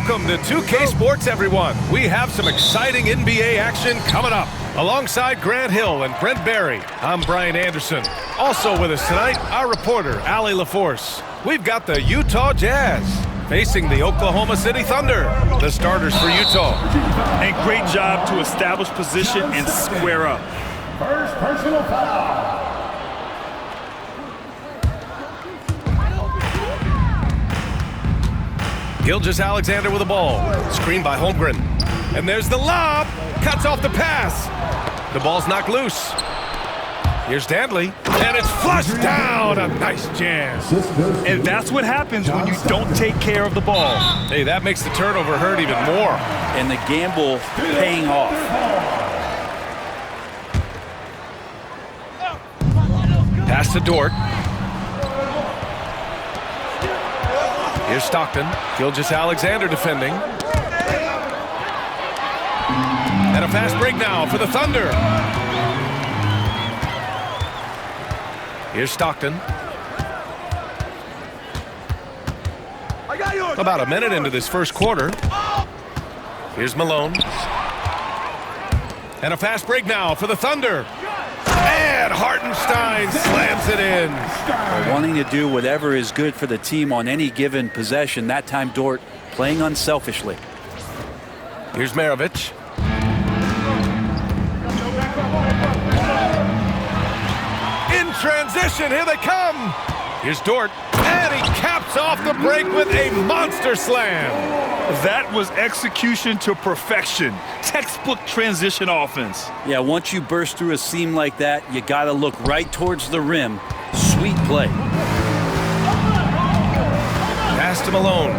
Welcome to 2K Sports, everyone. We have some exciting NBA action coming up. Alongside Grant Hill and Brent Barry, I'm Brian Anderson. Also with us tonight, our reporter, Allie LaForce. We've got the Utah Jazz facing the Oklahoma City Thunder, the starters for Utah. And great job to establish position and square up. First personal foul. Gilgeous-Alexander with the ball. Screened by Holmgren. And there's the lob. Cuts off the pass. The ball's knocked loose. Here's Dantley. And it's flushed down. A nice jam. And that's what happens when you don't take care of the ball. Hey, that makes the turnover hurt even more. And the gamble paying off. Pass to Dort. Here's Stockton. Gilgeous-Alexander defending. And a fast break now for the Thunder. Here's Stockton. About a minute into this first quarter. Here's Malone. And a fast break now for the Thunder. And Hartenstein slams it in. Wanting to do whatever is good for the team on any given possession. That time Dort playing unselfishly. Here's Maravich. In transition, here they come. Here's Dort. And he caps off the break with a monster slam. That was execution to perfection. Textbook transition offense. Yeah, once you burst through a seam like that, you got to look right towards the rim. Sweet play. Pass to Malone.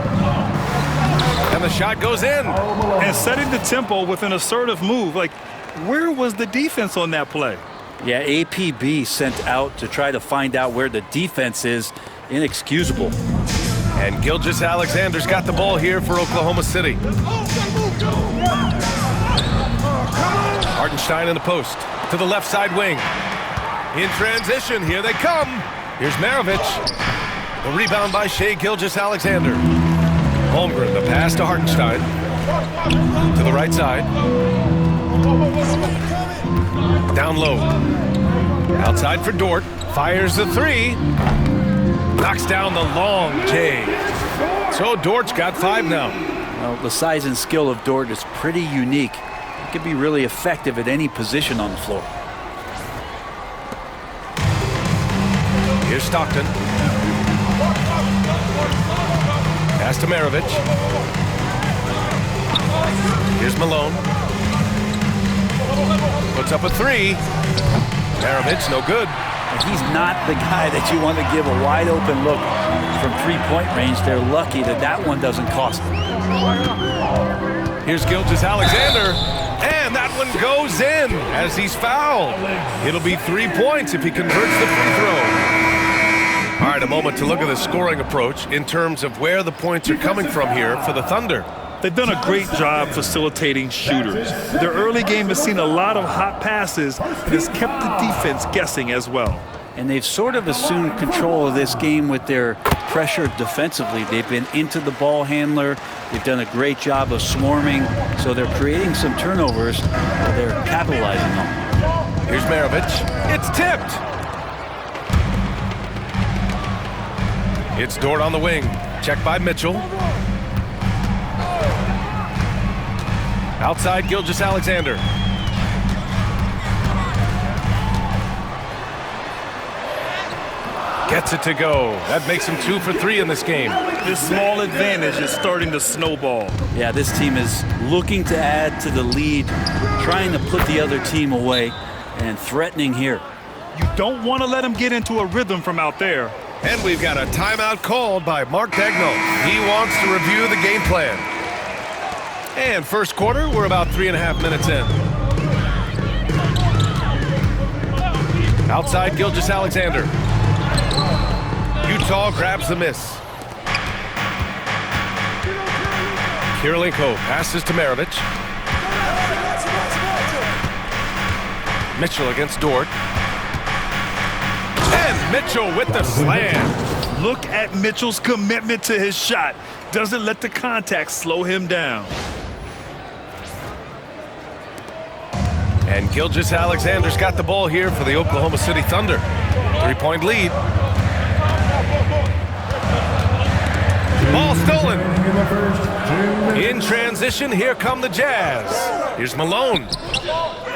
And the shot goes in. And setting the tempo with an assertive move. Like, where was the defense on that play? Yeah, APB sent out to try to find out where the defense is. Inexcusable. And Gilgeous-Alexander's got the ball here for Oklahoma City. Hartenstein in the post to the left side wing. In transition, here they come. Here's Maravich. The rebound by Shai Gilgeous-Alexander. Holmgren, the pass to Hartenstein. To the right side. Down low. Outside for Dort. Fires the three. Knocks down the long J. So Dort's got 5 now. Well, the size and skill of Dort is pretty unique. He can be really effective at any position on the floor. Here's Stockton. Pass to Maravich. Here's Malone. Puts up a 3. Maravich, no good. He's not the guy that you want to give a wide open look from three-point range. They're lucky that that one doesn't cost them. Here's Gilgeous-Alexander, and that one goes in as he's fouled. It'll be 3 points if he converts the free throw. All right, a moment to look at the scoring approach in terms of where the points are coming from here for the Thunder. They've done a great job facilitating shooters. Their early game has seen a lot of hot passes and has kept the defense guessing as well. And they've sort of assumed control of this game with their pressure defensively. They've been into the ball handler. They've done a great job of swarming. So they're creating some turnovers that they're capitalizing on. Here's Maravich. It's tipped. It's Dort on the wing. Checked by Mitchell. Outside Gilgeous-Alexander. Gets it to go. That makes him 2 for 3 in this game. This small advantage is starting to snowball. Yeah, this team is looking to add to the lead, trying to put the other team away, and threatening here. You don't want to let them get into a rhythm from out there. And we've got a timeout called by Mark Daigneault. He wants to review the game plan. And first quarter, we're about 3.5 minutes in. Outside Gilgeous-Alexander. Utah grabs the miss. Kirilenko passes to Maravich. Mitchell against Dort. And Mitchell with the slam. Look at Mitchell's commitment to his shot. Doesn't let the contact slow him down. And Gilgeous-Alexander's got the ball here for the Oklahoma City Thunder. 3-point lead. Ball stolen. In transition, here come the Jazz. Here's Malone.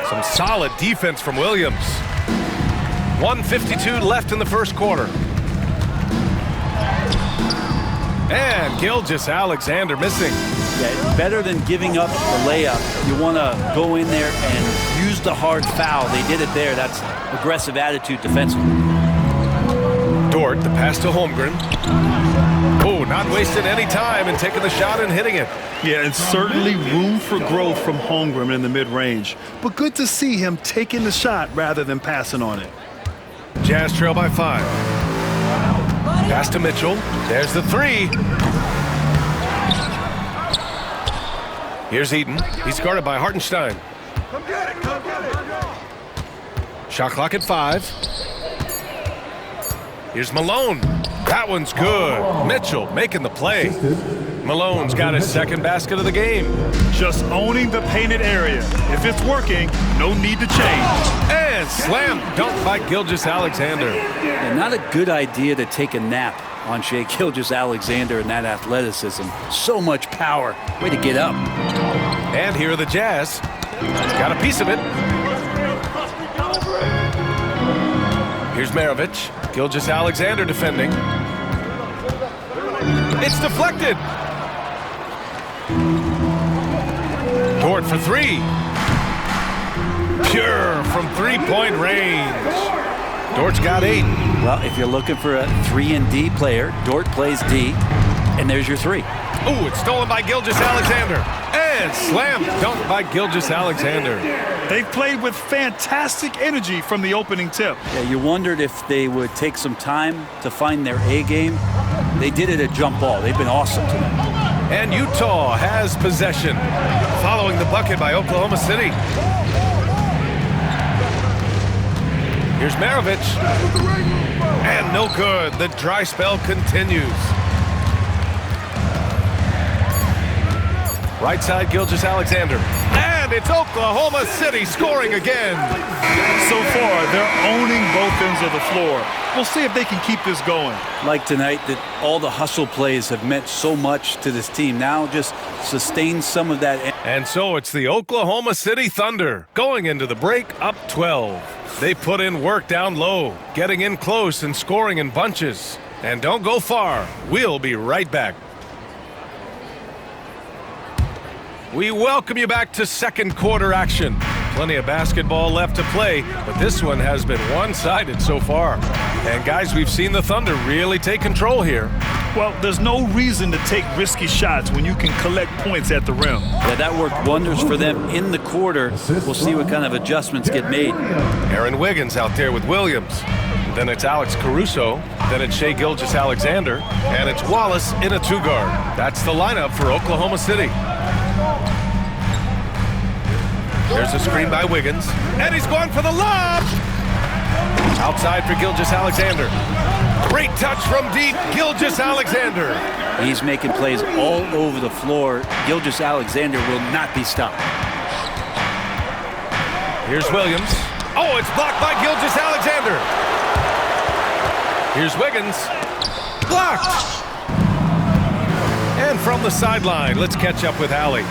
Some solid defense from Williams. 1:52 left in the first quarter. And Gilgeous-Alexander missing. Yeah, better than giving up the layup. You want to go in there and use the hard foul. They did it there. That's aggressive attitude defensively. Dort, the pass to Holmgren. Oh, not wasting any time and taking the shot and hitting it. Yeah, and certainly room for growth from Holmgren in the mid-range. But good to see him taking the shot rather than passing on it. Jazz trail by 5. Pass to Mitchell. There's the 3. Here's Eaton. He's guarded by Hartenstein. Shot clock at 5. Here's Malone. That one's good. Mitchell making the play. Malone's got his second basket of the game. Just owning the painted area. If it's working, no need to change. And slam dunk by Gilgeous-Alexander. And not a good idea to take a nap on Shai Gilgeous-Alexander and that athleticism. So much power. Way to get up. And here are the Jazz. Got a piece of it. Here's Maravich. Gilgeous-Alexander defending. It's deflected. Dort for 3. Pure from 3-point range. Dort's got 8. Well, if you're looking for a 3-and-D player, Dort plays D, and there's your 3. Ooh, it's stolen by Gilgeous-Alexander. And slam dunk by Gilgeous-Alexander. They've played with fantastic energy from the opening tip. Yeah, you wondered if they would take some time to find their A game. They did it at jump ball. They've been awesome tonight. And Utah has possession, following the bucket by Oklahoma City. Here's Maravich. And no good. The dry spell continues. Right side, Gilgeous-Alexander. And it's Oklahoma City scoring again. So far, they're owning both ends of the floor. We'll see if they can keep this going. Like tonight, that all the hustle plays have meant so much to this team. Now just sustain some of that. And so it's the Oklahoma City Thunder going into the break up 12. They put in work down low, getting in close and scoring in bunches. And don't go far. We'll be right back. We welcome you back to second quarter action. Plenty of basketball left to play, but this one has been one-sided so far. And guys, we've seen the Thunder really take control here. Well, there's no reason to take risky shots when you can collect points at the rim. Yeah, that worked wonders for them in the quarter. We'll see what kind of adjustments get made. Aaron Wiggins out there with Williams. Then it's Alex Caruso. Then it's Shai Gilgeous-Alexander. And it's Wallace in a 2-guard. That's the lineup for Oklahoma City. There's a screen by Wiggins. And he's going for the lob! Outside for Gilgeous-Alexander. Great touch from deep, Gilgeous-Alexander. He's making plays all over the floor. Gilgeous-Alexander will not be stopped. Here's Williams. Oh, it's blocked by Gilgeous-Alexander. Here's Wiggins. Blocked! And from the sideline, let's catch up with Allie.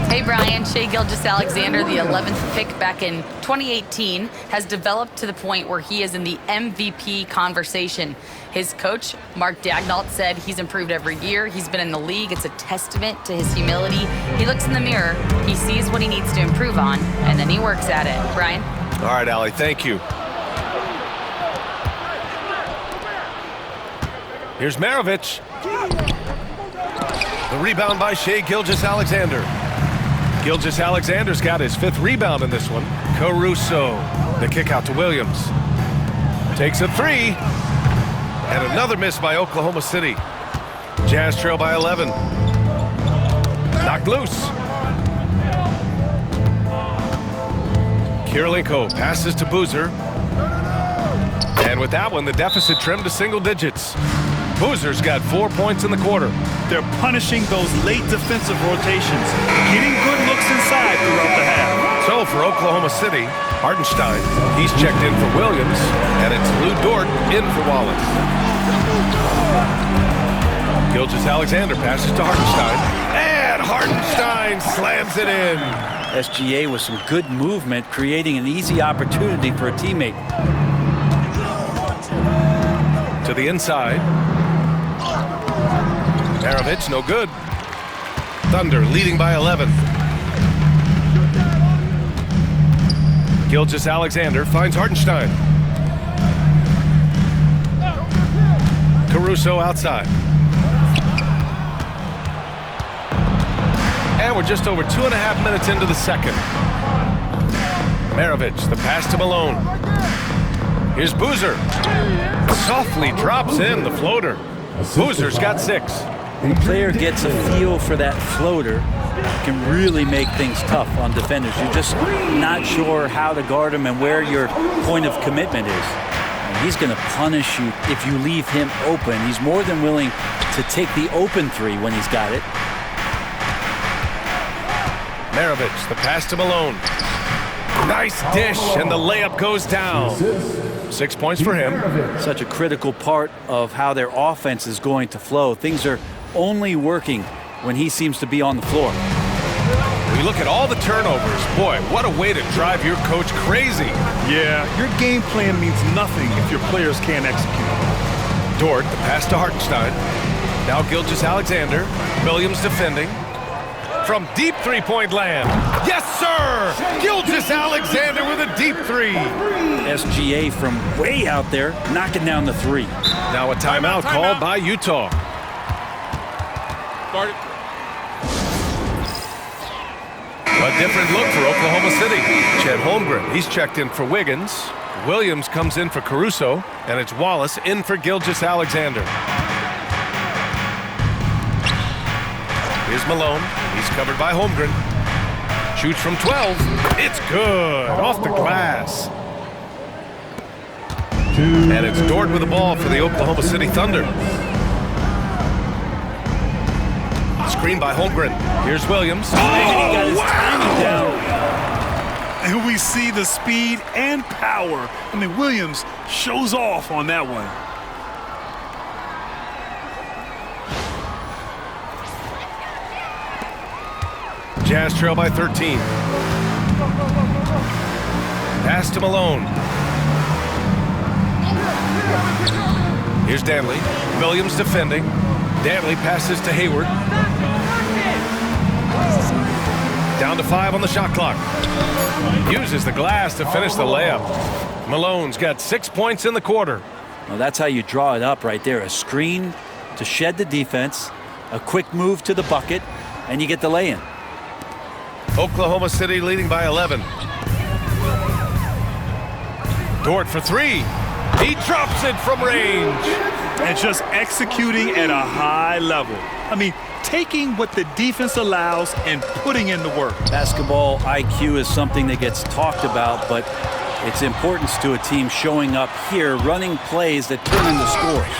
Hey, Brian. Shai Gilgeous-Alexander, the 11th pick back in 2018, has developed to the point where he is in the MVP conversation. His coach, Mark Daignault, said he's improved every year. He's been in the league. It's a testament to his humility. He looks in the mirror, he sees what he needs to improve on, and then he works at it. Brian? All right, Allie, thank you. Here's Maravich. The rebound by Shai Gilgeous-Alexander. Gilgeous-Alexander's got his 5th rebound in this one. Caruso, the kick out to Williams. Takes a 3. And another miss by Oklahoma City. Jazz trail by 11. Knocked loose. Kirilenko passes to Boozer. And with that one, the deficit trimmed to single digits. Boozer's got 4 points in the quarter. They're punishing those late defensive rotations, getting good looks inside throughout the half. So for Oklahoma City, Hartenstein, he's checked in for Williams, and it's Lou Dort in for Wallace. Gilgeous-Alexander passes to Hartenstein, and Hartenstein slams it in. SGA with some good movement, creating an easy opportunity for a teammate. To the inside. Maravich, no good. Thunder leading by 11. Gilgeous-Alexander finds Hartenstein. Caruso outside. And we're just over 2.5 minutes into the second. Maravich, the pass to Malone. Here's Boozer. Softly drops in the floater. Boozer's got 6. The player gets a feel for that floater, can really make things tough on defenders. You're just not sure how to guard him and where your point of commitment is. And he's going to punish you if you leave him open. He's more than willing to take the open three when he's got it. Maravich, the pass to Malone. Nice dish, and the layup goes down. 6 points for him. Such a critical part of how their offense is going to flow. Things are only working when he seems to be on the floor. We look at all the turnovers. Boy, what a way to drive your coach crazy. Yeah, your game plan means nothing if your players can't execute. Dort, the pass to Hartenstein. Now Gilgeous-Alexander. Williams defending. From deep three-point land. Yes, sir! Gilgeous-Alexander with a deep three. SGA from way out there, knocking down the three. Now a timeout called by Utah. A different look for Oklahoma City. Chet Holmgren, he's checked in for Wiggins. Williams comes in for Caruso, and it's Wallace in for Gilgeous-Alexander. Here's Malone. He's covered by Holmgren. Shoots from 12. It's good. Off the glass. And it's Dort with the ball for the Oklahoma City Thunder. Screen by Holmgren. Here's Williams. And he got his timing down. And we see the speed and power. I mean, Williams shows off on that one. Jazz trail by 13. Pass to Malone. Here's Danley. Williams defending. Danley passes to Hayward. Down to 5 on the shot clock. Uses the glass to finish the layup. Malone's got 6 points in the quarter. Well, that's how you draw it up right there. A screen to shed the defense, a quick move to the bucket, and you get the lay-in. Oklahoma City leading by 11. Dort for 3. He drops it from range. And just executing at a high level. I mean, taking what the defense allows and putting in the work. Basketball IQ is something that gets talked about, but its importance to a team showing up here, running plays that turn into scores.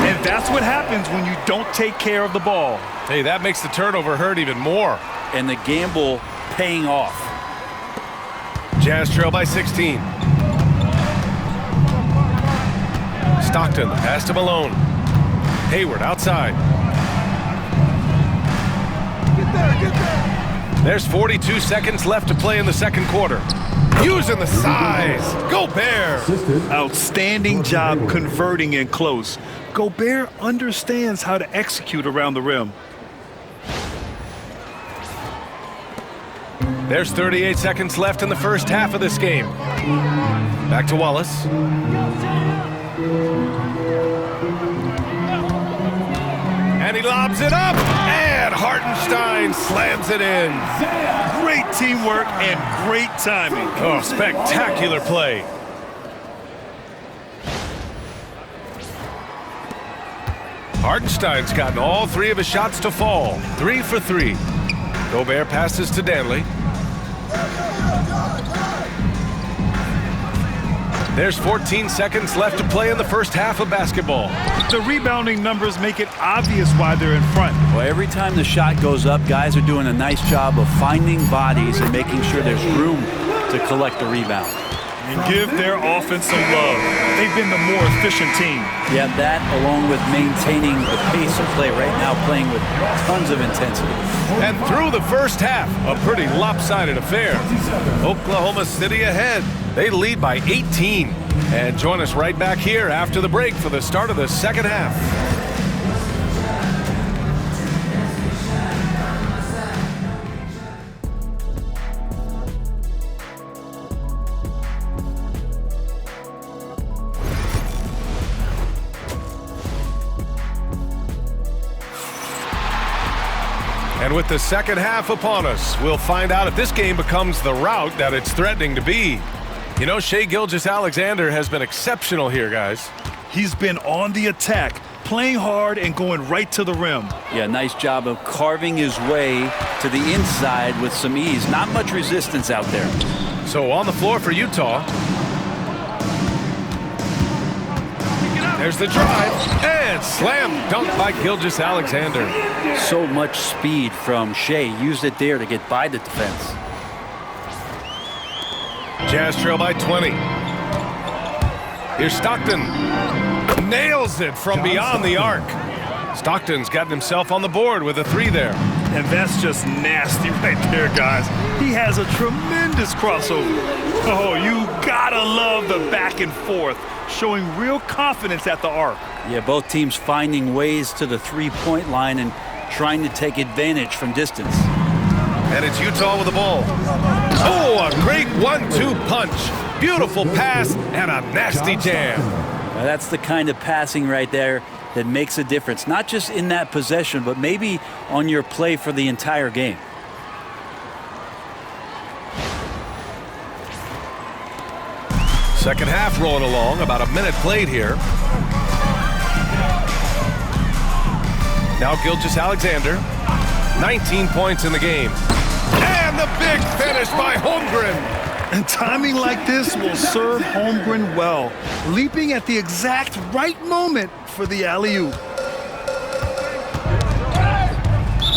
And that's what happens when you don't take care of the ball. Hey, that makes the turnover hurt even more. And the gamble paying off. Jazz trail by 16. Stockton, the pass to Malone. Hayward outside. Get there. There's 42 seconds left to play in the second quarter. Using the size. Gobert. Outstanding job converting in close. Gobert understands how to execute around the rim. There's 38 seconds left in the first half of this game. Back to Wallace. And he lobs it up. And Hartenstein slams it in. Great teamwork and great timing. Oh, spectacular play. Hartenstein's gotten all 3 of his shots to fall. 3 for 3. Gobert passes to Danley. There's 14 seconds left to play in the first half of basketball. The rebounding numbers make it obvious why they're in front. Well, every time the shot goes up, guys are doing a nice job of finding bodies and making sure there's room to collect the rebound. And give their offense some love. They've been the more efficient team. Yeah, that along with maintaining the pace of play right now, playing with tons of intensity. And through the first half, a pretty lopsided affair. Oklahoma City ahead. They lead by 18. And join us right back here after the break for the start of the second half. And with the second half upon us, we'll find out if this game becomes the rout that it's threatening to be. You know, Shai Gilgeous-Alexander has been exceptional here, guys. He's been on the attack, playing hard and going right to the rim. Yeah, nice job of carving his way to the inside with some ease. Not much resistance out there. So on the floor for Utah. There's the drive, and slam dunk by Gilgeous-Alexander. So much speed from Shai. Used it there to get by the defense. Jazz trail by 20. Here's Stockton. Nails it from beyond the arc. Stockton's gotten himself on the board with a 3 there. And that's just nasty right there, guys. He has a tremendous crossover. Oh, you gotta love the back and forth, showing real confidence at the arc. Yeah, both teams finding ways to the three-point line and trying to take advantage from distance. And it's Utah with the ball. Oh, a great 1-2 punch. Beautiful pass and a nasty jam. Now, that's the kind of passing right there that makes a difference, not just in that possession, but maybe on your play for the entire game. Second half rolling along, about a minute played here. Now Gilgeous-Alexander, 19 points in the game. And the big finish by Holmgren. And timing like this will serve Holmgren well, leaping at the exact right moment for the alley-oop.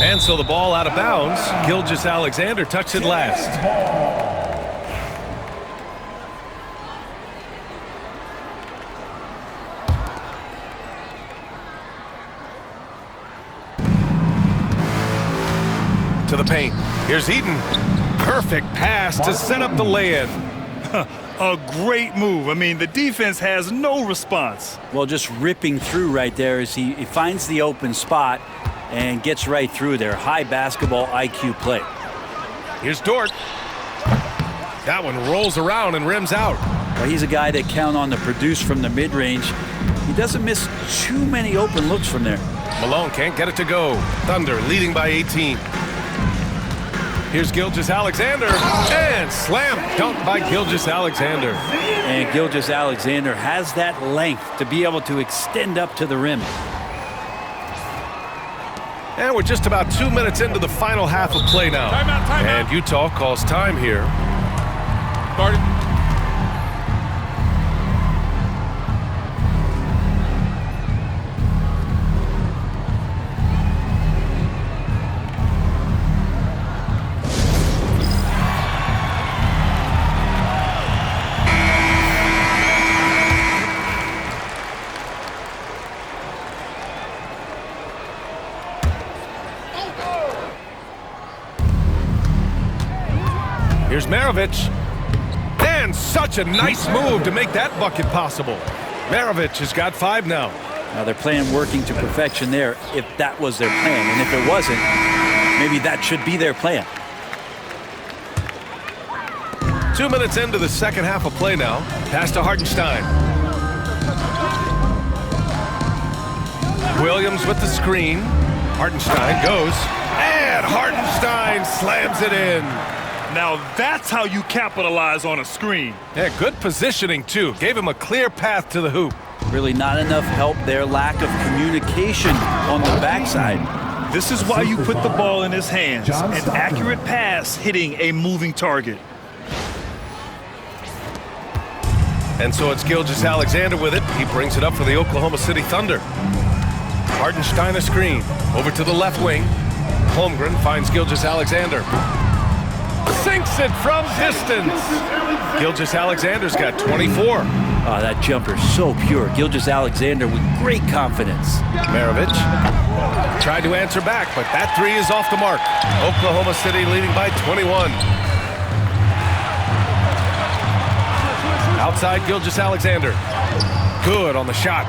And so the ball out of bounds. Gilgeous-Alexander touched it last. To the paint. Here's Eaton. Perfect pass to set up the lay-in. A great move. I mean, the defense has no response. Well, just ripping through right there as he finds the open spot and gets right through there. High basketball IQ play. Here's Dort. That one rolls around and rims out. Well, he's a guy that count on to produce from the mid-range. He doesn't miss too many open looks from there. Malone can't get it to go. Thunder leading by 18. Here's Gilgeous-Alexander, and slam dunk by Gilgeous-Alexander. And Gilgeous-Alexander has that length to be able to extend up to the rim. And we're just about 2 minutes into the final half of play now. Timeout. And Utah calls time here. Started. Here's Maravich. And such a nice move to make that bucket possible. Maravich has got 5 now. Now they're playing working to perfection there if that was their plan. And if it wasn't, maybe that should be their plan. 2 minutes into the second half of play now. Pass to Hartenstein. Williams with the screen. Hartenstein goes. And Hartenstein slams it in. Now that's how you capitalize on a screen. Yeah, good positioning, too. Gave him a clear path to the hoop. Really not enough help there. Lack of communication on the backside. This is why you put the ball in his hands. An accurate pass hitting a moving target. And so it's Gilgeous-Alexander with it. He brings it up for the Oklahoma City Thunder. Hartenstein a screen. Over to the left wing. Holmgren finds Gilgeous-Alexander. Sinks it from distance. Gilgeous-Alexander's got 24. Oh, that jumper's so pure. Gilgeous-Alexander with great confidence. Maravich tried to answer back, but that three is off the mark. Oklahoma City leading by 21. Outside Gilgeous-Alexander. Good on the shot.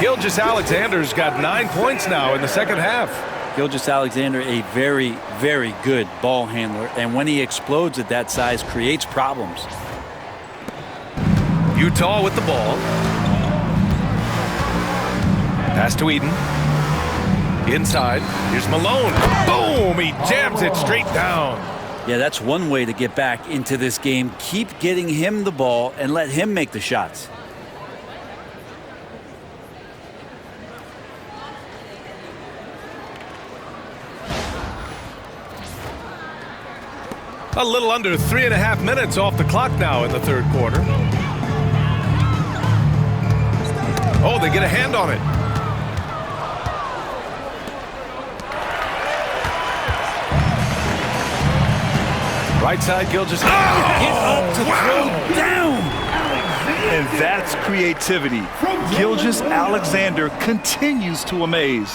Gilgeous-Alexander's got 9 points now in the second half. Gilgeous-Alexander, a very, very good ball handler, and when he explodes at that size, creates problems. Utah with the ball. Pass to Eden. Inside. Here's Malone. Boom! He jams it straight down. Yeah, that's one way to get back into this game. Keep getting him the ball and let him make the shots. A little under 3.5 minutes off the clock now in the third quarter. Oh, they get a hand on it. Right side, Gilgeous. Get up to throw down. And that's creativity. Gilgeous-Alexander continues to amaze.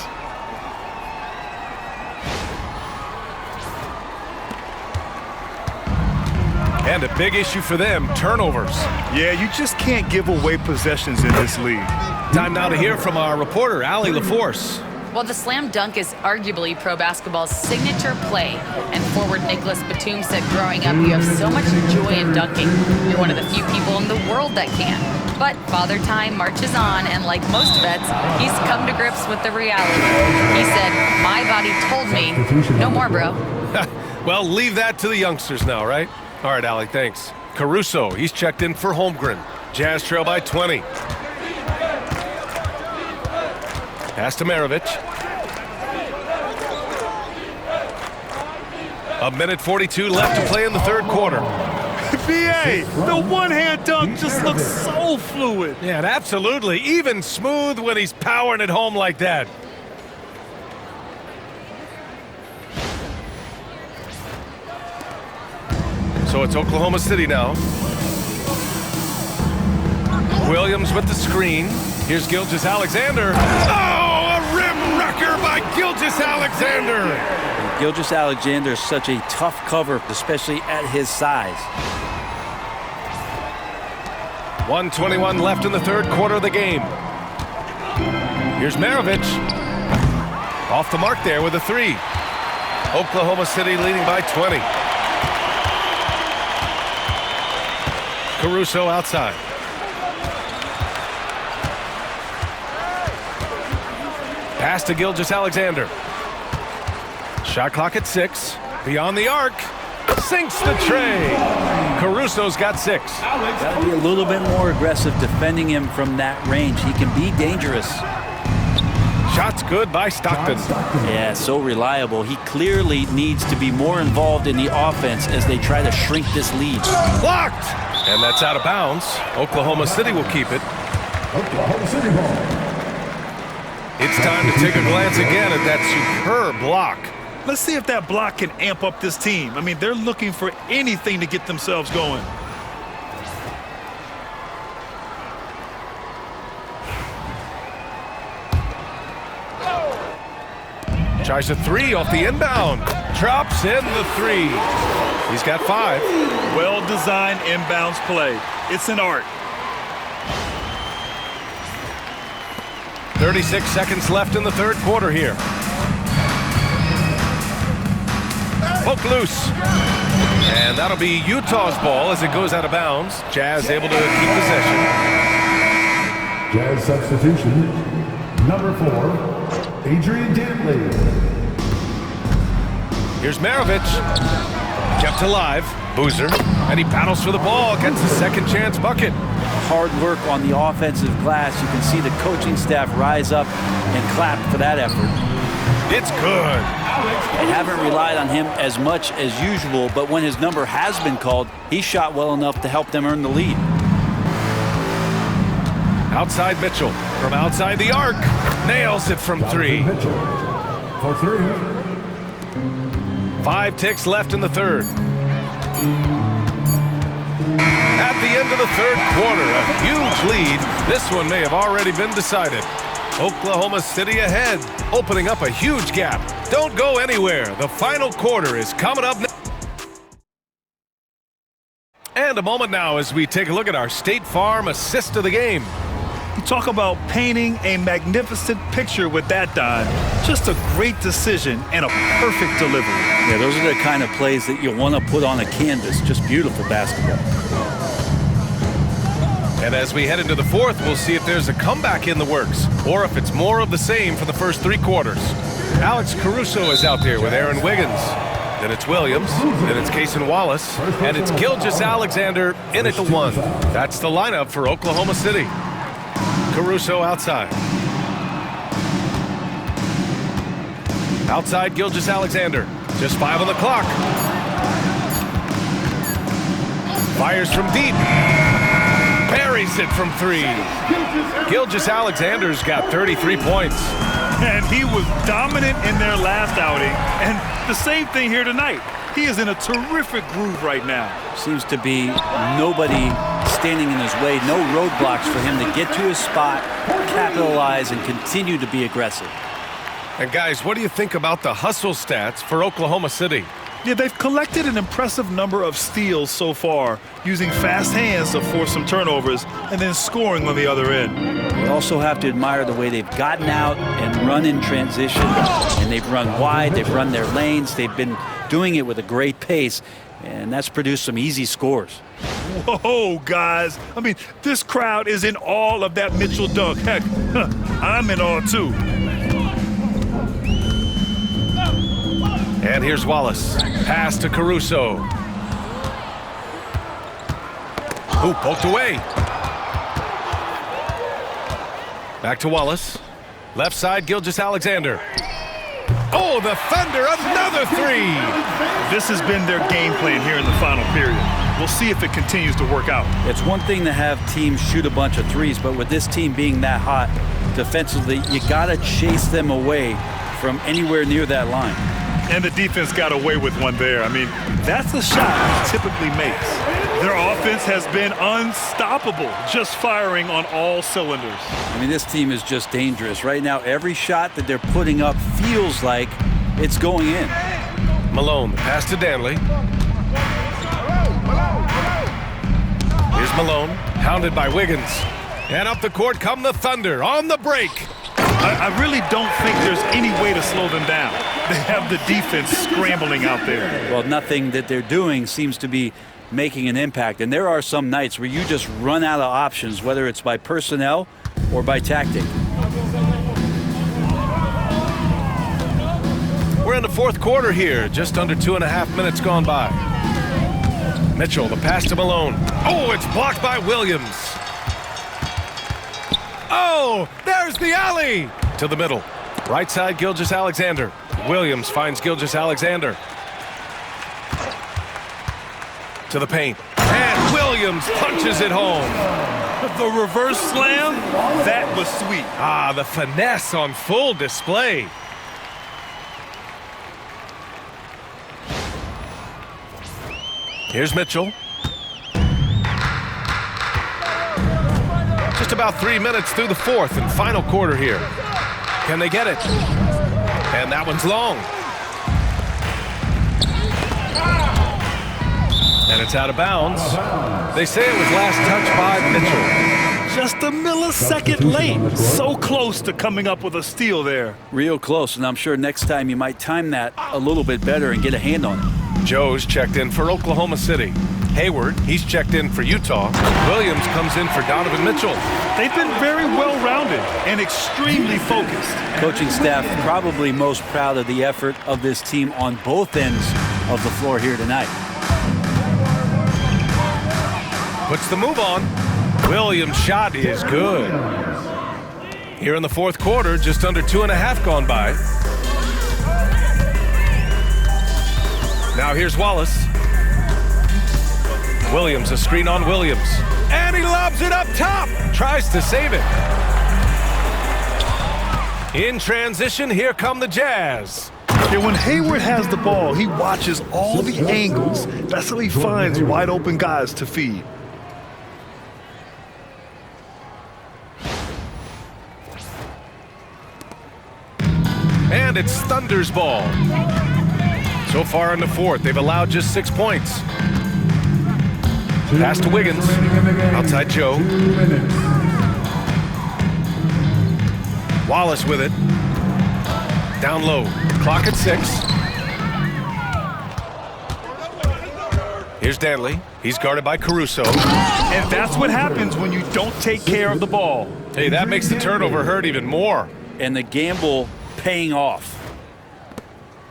And a big issue for them, turnovers. Yeah, you just can't give away possessions in this league. Time now to hear from our reporter, Allie LaForce. Well, the slam dunk is arguably pro basketball's signature play. And forward Nicholas Batum said growing up, you have so much joy in dunking. You're one of the few people in the world that can. But Father Time marches on, and like most vets, he's come to grips with the reality. He said, my body told me, no more, bro. Well, leave that to the youngsters now, right? All right, Allie, thanks. Caruso, he's checked in for Holmgren. Jazz trail by 20. Pass to Maravich. 1:42 left to play in the third quarter. BA, the one-hand dunk just looks so fluid. Yeah, absolutely. Even smooth when he's powering it home like that. So it's Oklahoma City now. Williams with the screen. Here's Gilgeous-Alexander. Oh, a rim wrecker by Gilgeous-Alexander. Gilgeous-Alexander is such a tough cover, especially at his size. 1:21 left in the third quarter of the game. Here's Maravich. Off the mark there with a three. Oklahoma City leading by 20. Caruso outside. Pass to Gilgeous-Alexander. Shot clock at 6. Beyond the arc. Sinks the tray. Caruso's got 6. Got to be a little bit more aggressive defending him from that range. He can be dangerous. Shots good by Stockton. Yeah, so reliable. He clearly needs to be more involved in the offense as they try to shrink this lead. Blocked! And that's out of bounds. Oklahoma City will keep it. Oklahoma City ball. It's time to take a glance again at that superb block. Let's see if that block can amp up this team. I mean, they're looking for anything to get themselves going. Tries a three off the inbound. Drops in the three. He's got 5. Well-designed inbounds play. It's an art. 36 seconds left in the third quarter here. Poke loose. And that'll be Utah's ball as it goes out of bounds. Jazz able to keep possession. Jazz substitution. Number 4, Adrian Dantley. Here's Maravich. Kept alive. Boozer. And he battles for the ball. Gets the second chance bucket. Hard work on the offensive glass. You can see the coaching staff rise up and clap for that effort. It's good. They haven't relied on him as much as usual, but when his number has been called, he shot well enough to help them earn the lead. Outside Mitchell. From outside the arc. Nails it from three. Mitchell for three. 5 ticks left in the third. At the end of the third quarter, a huge lead. This one may have already been decided. Oklahoma City ahead, opening up a huge gap. Don't go anywhere. The final quarter is coming up next. And a moment now as we take a look at our State Farm assist of the game. You talk about painting a magnificent picture with that, Don. Just a great decision and a perfect delivery. Yeah, those are the kind of plays that you want to put on a canvas. Just beautiful basketball. And as we head into the fourth, we'll see if there's a comeback in the works or if it's more of the same for the first 3 quarters. Alex Caruso is out there with Aaron Wiggins. Then it's Williams, then it's Cason Wallace, and it's Gilgeous-Alexander in at the 1. That's the lineup for Oklahoma City. Caruso outside. Outside Gilgeous-Alexander. Just 5 on the clock. Fires from deep. Buries it from 3. Gilgeous-Alexander's got 33 points. And he was dominant in their last outing. And the same thing here tonight. He is in a terrific groove right now. Seems to be nobody standing in his way, no roadblocks for him to get to his spot, capitalize, and continue to be aggressive. And guys, what do you think about the hustle stats for Oklahoma City? Yeah, they've collected an impressive number of steals so far, using fast hands to force some turnovers and then scoring on the other end. You also have to admire the way they've gotten out and run in transition, and they've run wide, they've run their lanes, they've been doing it with a great pace, and that's produced some easy scores. Whoa, guys. I mean, this crowd is in awe of that Mitchell dunk. Heck, I'm in awe too. And here's Wallace. Pass to Caruso. Who poked away. Back to Wallace. Left side, Gilgeous-Alexander. Oh, the Thunder, another 3! This has been their game plan here in the final period. We'll see if it continues to work out. It's one thing to have teams shoot a bunch of threes, but with this team being that hot defensively, you got to chase them away from anywhere near that line. And the defense got away with one there. I mean, that's a shot he typically makes. Their offense has been unstoppable, just firing on all cylinders. I mean, this team is just dangerous. Right now, every shot that they're putting up feels like it's going in. Malone, pass to Danley. Here's Malone, hounded by Wiggins. And up the court come the Thunder on the break. I really don't think there's any way to slow them down. They have the defense scrambling out there. Well, nothing that they're doing seems to be making an impact. And there are some nights where you just run out of options, whether it's by personnel or by tactic. We're in the fourth quarter here, just under 2.5 minutes gone by. Mitchell, the pass to Malone. Oh, it's blocked by Williams. Oh, there's the alley! To the middle. Right side, Gilgeous-Alexander. Williams finds Gilgeous-Alexander. To the paint. And Williams punches it home. The reverse slam, that was sweet. Ah, the finesse on full display. Here's Mitchell. Just about 3 minutes through the fourth and final quarter here. Can they get it? And that one's long. And it's out of bounds. They say it was last touched by Mitchell. Just a millisecond late. So close to coming up with a steal there. Real close, and I'm sure next time you might time that a little bit better and get a hand on it. Joe's checked in for Oklahoma City. Hayward, he's checked in for Utah. Williams comes in for Donovan Mitchell. They've been very well-rounded and extremely focused. Coaching staff probably most proud of the effort of this team on both ends of the floor here tonight. Puts the move on. Williams' shot is good. Here in the fourth quarter, just under 2.5 gone by. Now here's Wallace. Williams, a screen on Williams. And he lobs it up top. Tries to save it. In transition, here come the Jazz. Yeah, when Hayward has the ball, he watches all the angles. That's how he finds wide open guys to feed. And it's Thunder's ball. So far in the fourth, they've allowed just 6 points. Pass to Wiggins. Outside Joe. Wallace with it. Down low. Clock at 6. Here's Danley. He's guarded by Caruso. And that's what happens when you don't take care of the ball. Hey, that makes the turnover hurt even more. And the gamble paying off.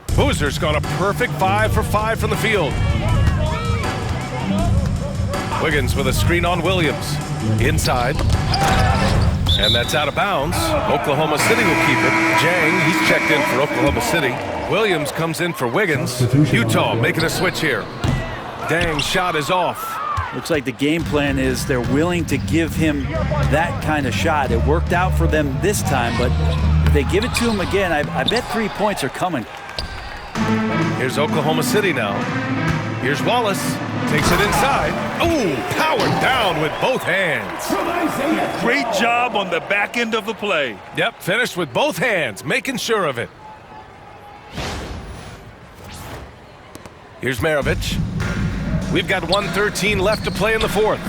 Boozer's got a perfect 5 for 5 from the field. Wiggins with a screen on Williams. Inside. And that's out of bounds. Oklahoma City will keep it. Jang, he's checked in for Oklahoma City. Williams comes in for Wiggins. Utah making a switch here. Dang's shot is off. Looks like the game plan is they're willing to give him that kind of shot. It worked out for them this time, but if they give it to him again, I bet 3 points are coming. Here's Oklahoma City now. Here's Wallace. Takes it inside. Ooh, powered down with both hands. Great job on the back end of the play. Yep, finished with both hands, making sure of it. Here's Maravich. We've got 1:13 left to play in the fourth.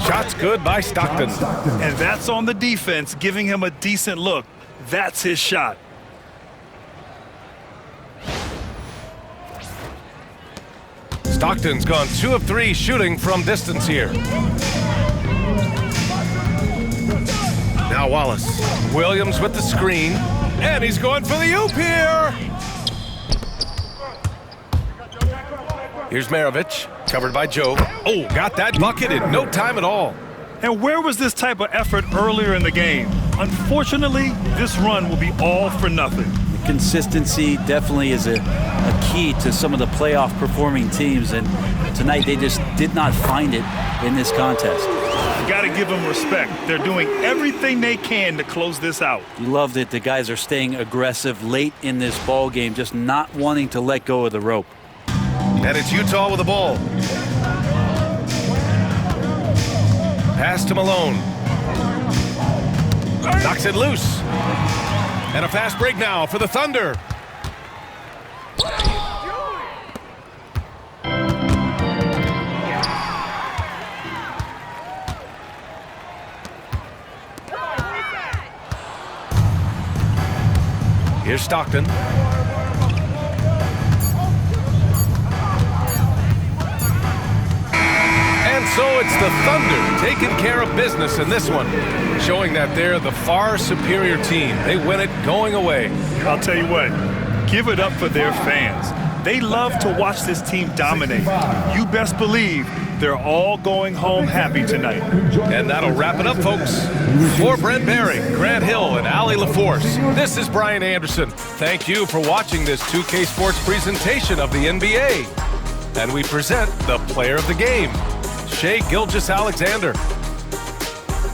Shot's good by Stockton. And that's on the defense, giving him a decent look. That's his shot. Stockton's gone 2 of 3 shooting from distance here. Now Wallace. Williams with the screen. And he's going for the oop here. Here's Maravich. Covered by Joe. Oh, got that bucket in no time at all. And where was this type of effort earlier in the game? Unfortunately, this run will be all for nothing. Consistency definitely is a key to some of the playoff performing teams, and tonight they just did not find it in this contest. You got to give them respect. They're doing everything they can to close this out. You love that the guys are staying aggressive late in this ball game, just not wanting to let go of the rope. And it's Utah with the ball. Pass to Malone. Knocks it loose. And a fast break now for the Thunder. Here's Stockton. And so it's the Thunder taking care of business in this one, showing that they're the far superior team. They win it going away. I'll tell you what, give it up for their fans. They love to watch this team dominate. You best believe they're all going home happy tonight. And that'll wrap it up, folks. For Brent Barry, Grant Hill, and Allie LaForce, this is Brian Anderson. Thank you for watching this 2K Sports presentation of the NBA. And we present the player of the game, Shai Gilgeous-Alexander.